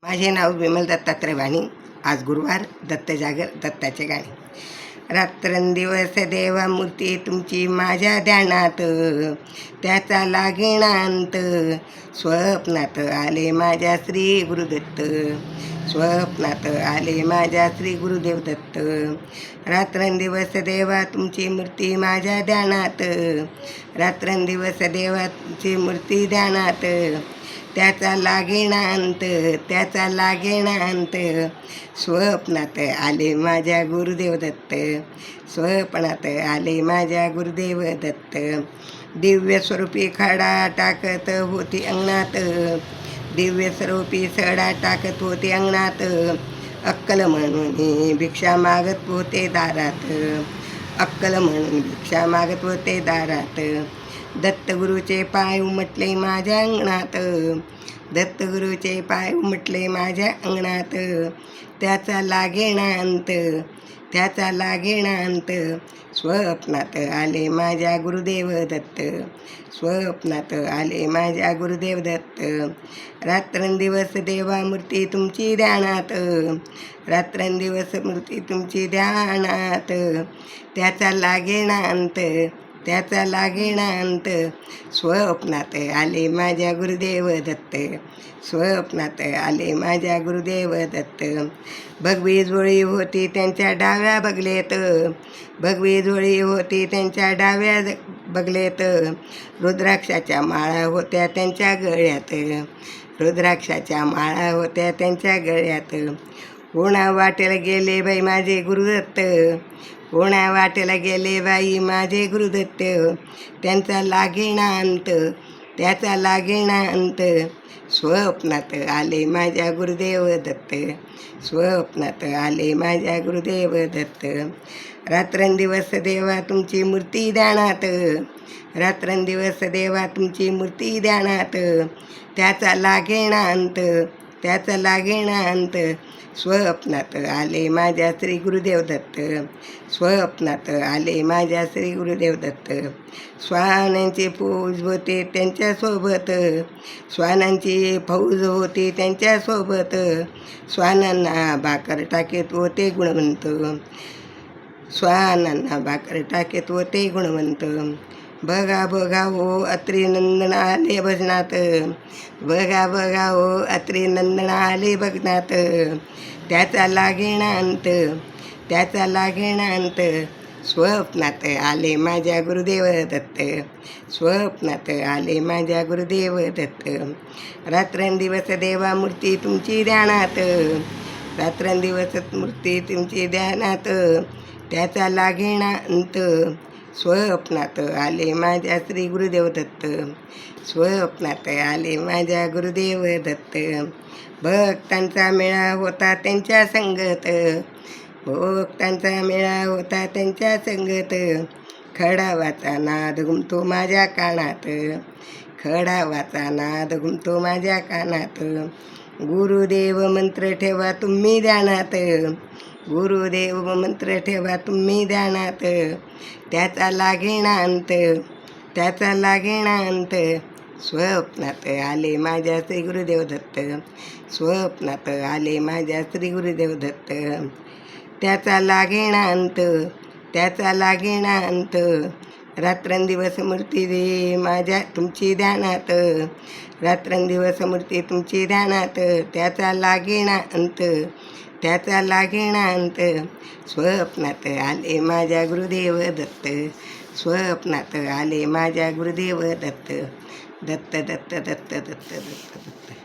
माझे नाव विमल दत्तात्रय वाणी. आज गुरुवार. दत्त जागर, दत्ताचे गाणे. रात्रंदिवस देवा मूर्ती तुमची माझ्या ध्यानात, त्याचा लागेनांत. स्वप्नात आले माझ्या श्री गुरुदत्त, स्वप्नात आले माझ्या श्री गुरुदेव दत्त. रात्रंदिवस देवा तुमची मूर्ती माझ्या ध्यानात, रात्रंदिवस देवा तुमची मूर्ती ध्यानात. त्याचा लागेनांत, त्याचा लागेनांत. स्वप्नात आले माझ्या गुरुदेव दत्त, स्वप्नात आले माझ्या गुरुदेव दत्त. दिव्य स्वरूपी खडा टाकत होती अंगणात, दिव्य स्वरूपी सडा टाकत होते अंगणात. अक्कल म्हणून भिक्षा मागत होते दारात, अक्कल म्हणून भिक्षा मागत होते दारात. दत्तगुरूचे पाय उमटले माझ्या अंगणात, दत्तगुरूचे पाय उमटले माझ्या अंगणात. त्याचा लागेनांत, त्याचा लागेनांत. स्वप्नात आले माझ्या गुरुदेव दत्त, स्वप्नात आले माझ्या गुरुदेव दत्त. रात्रंदिवस देवा मूर्ती तुमची ध्यानात, रात्रंदिवस मूर्ती तुमची ध्यानात. त्याचा लागेनांत, त्याचा लागेनांत. स्वप्नात आले माझ्या गुरुदेव दत्त, स्वप्नात आले माझ्या गुरुदेव दत्त. भगवी जोळी होती त्यांच्या डाव्या बगलेत, भगवी जोळी होती त्यांच्या डाव्या बगलेत. रुद्राक्षाच्या माळा होत्या त्यांच्या गळ्यात, रुद्राक्षाच्या माळा होत्या त्यांच्या गळ्यात. कोणा वाटेला गेले बाई माझे गुरुदत्त, कोणा वाटेला गेले बाई माझे गुरुदत्त. त्यांचा लागेनांत, त्याचा लागेनांत. स्वप्नात आले माझ्या गुरुदेव दत्त, स्वप्नात आले माझ्या गुरुदेव दत्त. रात्रंदिवस देवा तुमची मूर्ती ध्यानात, रात्रंदिवस देवा तुमची मूर्ती ध्यानात. त्याचा लागेनांत, त्याचा लागेनांत. स्वप्नात आले माझ्या श्री गुरुदेव दत्त, स्वप्नात आले माझ्या श्री गुरुदेव दत्त. श्वानांची फौज होते त्यांच्यासोबत, श्वानांची फौज होती त्यांच्यासोबत. श्वानांना भाकर टाकीत होते गुणवंत, श्वानांना भाकर टाकीत होते गुणवंत. बघा बघा हो अत्री नंदन आले भजनात, बघा बघा हो अत्री नंदन आले भजनात. त्याचा लागेनांत, त्याचा लागेनांत. स्वप्नात आले माझ्या गुरुदेव दत्त, स्वप्नात आले माझ्या गुरुदेव दत्त. रात्रंदिवस देवा मूर्ती तुमची ध्यानात, रात्रंदिवस मूर्ती तुमची ध्यानात. त्याचा लागेनांत. स्वप्नात आले माझ्या श्री गुरुदेव दत्त, स्वप्नात आले माझ्या गुरुदेव दत्त. भक्तांचा मेळा होता त्यांच्या संगत, भक्तांचा मेळा होता त्यांच्या संगत. खडावाचा नाद घुमतो माझ्या कानात, खडावाचा नाद घुमतो माझ्या कानात. गुरुदेव मंत्र ठेवा तुम्ही ध्यानात, गुरुदेव मंत्र ठेवा तुम्ही ध्यानात. त्याचा लागेनांत, त्याचा लागेनांत. स्वप्नात आले माझ्या श्री गुरुदेव दत्त, स्वप्नात आले माझ्या श्री गुरुदेव दत्त. त्याचा लागेनांत, त्याचा लागेनांत. रात्रंदिवस मूर्ती दे माझ्या तुमची ध्यानात, रात्रंदिवस मूर्ती तुमची ध्यानात. त्याचा लागेनांत, त्याचा लागेनांत. स्वप्नात आले माझ्या गुरुदेव दत्त, स्वप्नात आले माझ्या गुरुदेव दत्त. दत्त दत्त दत्त दत्त दत्त दत्त.